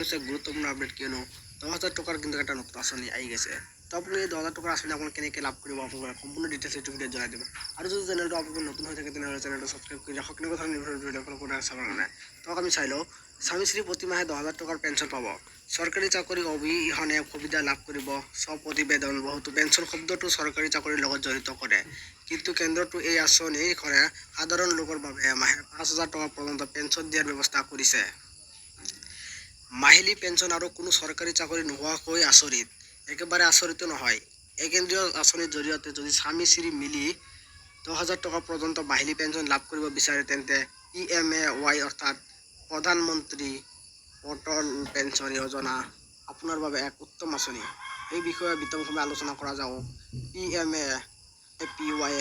গুৰুত্বপূৰ্ণ আপডেট কিয়নো 10,000 টকাৰ কিন্তু এটা নতুন আঁচনি আহি গৈছে। তো আপুনি এই 10,000 টকাৰ আঁচনি আপোনাক কেনেকৈ লাভ কৰিব আপোনাক সম্পূৰ্ণ ডিটেইলছ এইটো ভিডিঅ'ত জনাই দিব। আৰু যদি চেনেলটো আপোনালোকৰ নতুন হৈ থাকে তেনেহ'লে চেনেলটো ছাবস্ক্ৰাইব কৰি ৰাখক। কেনেকুৱা ধৰণৰ ভিডিঅ' কোনো চাবৰ কাৰণে তো আমি চাই লওঁ। স্বামী স্ত্ৰী প্ৰতি মাহে 10,000 টকাৰ পেঞ্চন পাব। চৰকাৰী চাকৰি অবিহনে সুবিধা লাভ কৰিব। প্ৰতিবেদন বহুতো পেঞ্চন শব্দটো চৰকাৰী চাকৰিৰ লগত জড়িত কৰে, কিন্তু কেন্দ্ৰটো এই আঁচনিখনে সাধাৰণ লোকৰ বাবে মাহে 5,000 টকা পৰ্যন্ত পেঞ্চন দিয়াৰ ব্যৱস্থা কৰিছে। মাহিলী পেঞ্চন আৰু কোনো চৰকাৰী চাকৰি নোহোৱাকৈ আচৰিত, একেবাৰে আচৰিত নহয়। এই কেন্দ্ৰীয় আঁচনিৰ জৰিয়তে যদি স্বামী স্ত্ৰী মিলি 10,000 টকা পৰ্যন্ত মাহিলী পেঞ্চন লাভ কৰিব বিচাৰে তেন্তে PMAY অৰ্থাৎ প্ৰধানমন্ত্ৰী অটল পেঞ্চন যোজনা আপোনাৰ বাবে এক উত্তম আঁচনি। এই বিষয়ে বিতংভাৱে আলোচনা কৰা যাওক। PMAY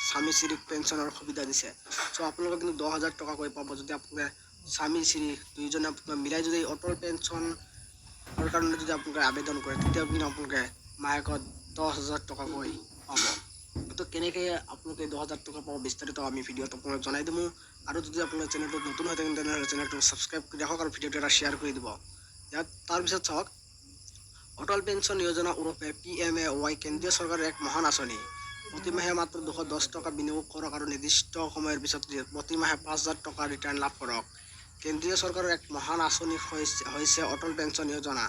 স্বামী স্ত্ৰীক পেঞ্চনৰ সুবিধা দিছে। চ' আপোনালোকে কিন্তু 10,000 টকাকৈ পাব যদি আপোনালোকে স্বামী স্ত্ৰী দুইজনে মিলাই যদি অটল পেঞ্চনৰ কাৰণে যদি আপোনালোকে আবেদন কৰে তেতিয়া কিন্তু আপোনালোকে মাহেকত 10,000 টকাকৈ পাব। তো কেনেকৈ আপোনালোকে 10,000 টকা পাব বিস্তাৰিত আমি ভিডিঅ'ত আপোনালোক জনাই দিম। আৰু যদি আপোনাৰ চেনেলটো নতুন হৈ থাকে তেনেহ'লে চেনেলটো ছাবস্ক্ৰাইব কৰি ৰাখক আৰু ভিডিঅ'টো এটা শ্বেয়াৰ কৰি দিব। ইয়াত তাৰপিছত চাওক, অটল পেঞ্চন যোজনা ওৰফে PMAY কেন্দ্ৰীয় চৰকাৰৰ এক মহান আঁচনি। প্ৰতিমাহে মাত্ৰ 210 টকা বিনিয়োগ কৰক আৰু নিৰ্দিষ্ট সময়ৰ পিছত প্ৰতিমাহে 5,000 টকা ৰিটাৰ্ণ লাভ কৰক। কেন্দ্ৰীয় চৰকাৰৰ এক মহান আঁচনি হৈছে অটল পেঞ্চন যোজনা।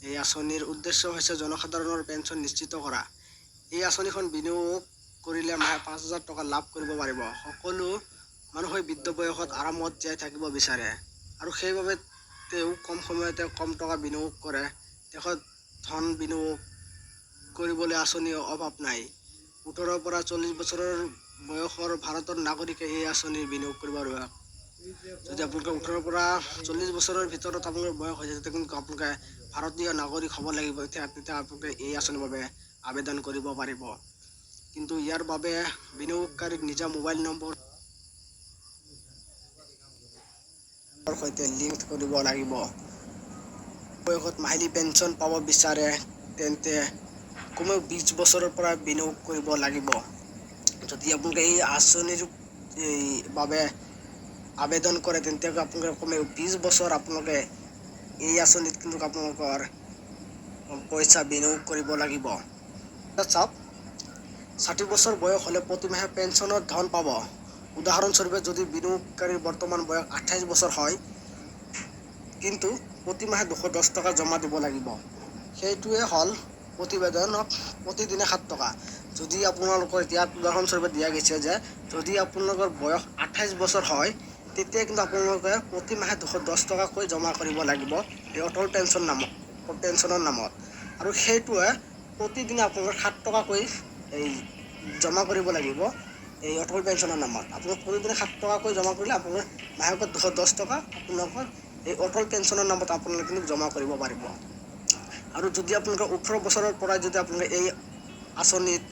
এই আঁচনিৰ উদ্দেশ্য হৈছে জনসাধাৰণৰ পেঞ্চন নিশ্চিত কৰা। এই আঁচনিখন বিনিয়োগ কৰিলে মাহে 5,000 টকা লাভ কৰিব পাৰিব। সকলো মানুহে বৃদ্ধ বয়সত আৰামত জীয়াই থাকিব বিচাৰে আৰু সেইবাবে তেওঁ কম সময়তে কম টকা বিনিয়োগ কৰে। দেশত ধন বিনিয়োগ কৰিবলৈ আঁচনিৰ অভাৱ নাই। 18 পৰা 40 বছৰৰ বয়সৰ ভাৰতৰ নাগৰিকে এই আঁচনিৰ বিনিয়োগ কৰিব পাৰিব। যদি আপোনালোকে 18 পৰা 40 বছৰৰ ভিতৰত আপোনালোকৰ বয়স হৈ যায় তেতিয়া কিন্তু আপোনালোকে ভাৰতীয় নাগৰিক হ'ব লাগিব। তেতিয়া আপোনালোকে এই আঁচনিৰ বাবে আবেদন কৰিব পাৰিব। কিন্তু ইয়াৰ বাবে বিনিয়োগকাৰীক নিজা মোবাইল নম্বৰ সৈতে লিংক কৰিব লাগিব। বয়সত মাহিলী পেঞ্চন পাব বিচাৰে তেন্তে কমেও 20 বছৰৰ পৰা বিনিয়োগ কৰিব লাগিব। যদি আপোনালোকে এই আঁচনিৰ বাবে আবেদন কৰে তেন্তে আপোনালোকে কমেও 20 বছৰ আপোনালোকে এই আঁচনিত কিন্তু আপোনালোকৰ পইচা বিনিয়োগ কৰিব লাগিব। চাওক, 60 বছৰ বয়স হ'লে প্ৰতিমাহে পেঞ্চনৰ ধন পাব। উদাহৰণস্বৰূপে যদি বিনিয়োগকাৰীৰ বৰ্তমান বয়স 28 বছৰ হয় কিন্তু প্ৰতিমাহে 210 টকা জমা দিব লাগিব। সেইটোৱে হ'ল প্ৰতিবেদনত প্ৰতিদিনে 7 টকা। যদি আপোনালোকৰ এতিয়া উদাহৰণস্বৰূপে দিয়া গৈছে যে যদি আপোনালোকৰ বয়স 28 বছৰ হয় তেতিয়া কিন্তু আপোনালোকে প্ৰতিমাহে 210 টকাকৈ জমা কৰিব লাগিব এই অটল পেঞ্চনৰ নামত। আৰু সেইটোৱে প্ৰতিদিনে আপোনালোকৰ 7 টকাকৈ জমা কৰিব লাগিব এই অটল পেঞ্চনৰ নামত। আপোনালোকে প্ৰতিদিনে 7 টকাকৈ জমা কৰিলে আপোনালোকে মাহেকত 210 টকা আপোনালোকৰ এই অটল পেঞ্চনৰ নামত আপোনালোকে কিন্তু জমা কৰিব পাৰিব। আৰু যদি আপোনালোকে 18 বছৰৰ পৰাই যদি আপোনালোকে এই আঁচনিত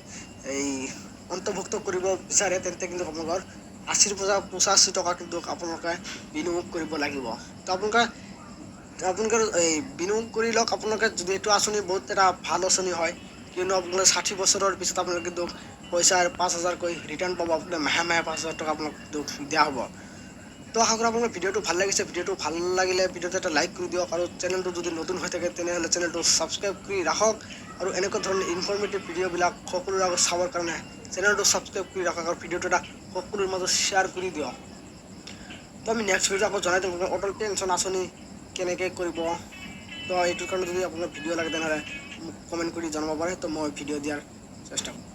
অন্তৰ্ভুক্ত কৰিব বিচাৰে তেন্তে কিন্তু আপোনালোকৰ 80 পৰা 85 টকা কিন্তু আপোনালোকে বিনিয়োগ কৰিব লাগিব। তো আপোনালোকে বিনিয়োগ কৰি লওক। আপোনালোকে যদি এইটো আঁচনি বহুত এটা ভাল আঁচনি হয়, কিয়নো আপোনালোকে 60 বছৰৰ পিছত আপোনালোকে কিন্তু পইচা 5,000কৈ ৰিটাৰ্ণ পাব। আপোনালোকে মাহে 5,000 টকা আপোনালোক দিয়া হ'ব। তো আশা কৰোঁ আপোনালোকৰ ভিডিঅ'টো ভাল লাগিছে। ভিডিঅ'টো ভাল লাগিলে ভিডিঅ'টো এটা লাইক কৰি দিয়ক আৰু চেনেলটো যদি নতুন হৈ থাকে তেনেহ'লে চেনেলটো ছাবস্ক্ৰাইব কৰি ৰাখক। আৰু এনেকুৱা ধৰণৰ ইনফৰ্মেটিভ ভিডিঅ'বিলাক সকলোৰে আগত চাবৰ কাৰণে চেনেলটো ছাবস্ক্ৰাইব কৰি ৰাখক আৰু ভিডিঅ'টো এটা সকলোৰ মাজত শ্বেয়াৰ কৰি দিয়ক। তো আমি নেক্সট ভিডিঅ'ত আকৌ জনাই দিম অটল পেঞ্চন আঁচনি কেনেকৈ কৰিব। তো এইটোৰ কাৰণে যদি আপোনাৰ ভিডিঅ' লাগে তেনেহ'লে মোক কমেণ্ট কৰি জনাব পাৰে। তো মই ভিডিঅ' দিয়াৰ চেষ্টা কৰিম।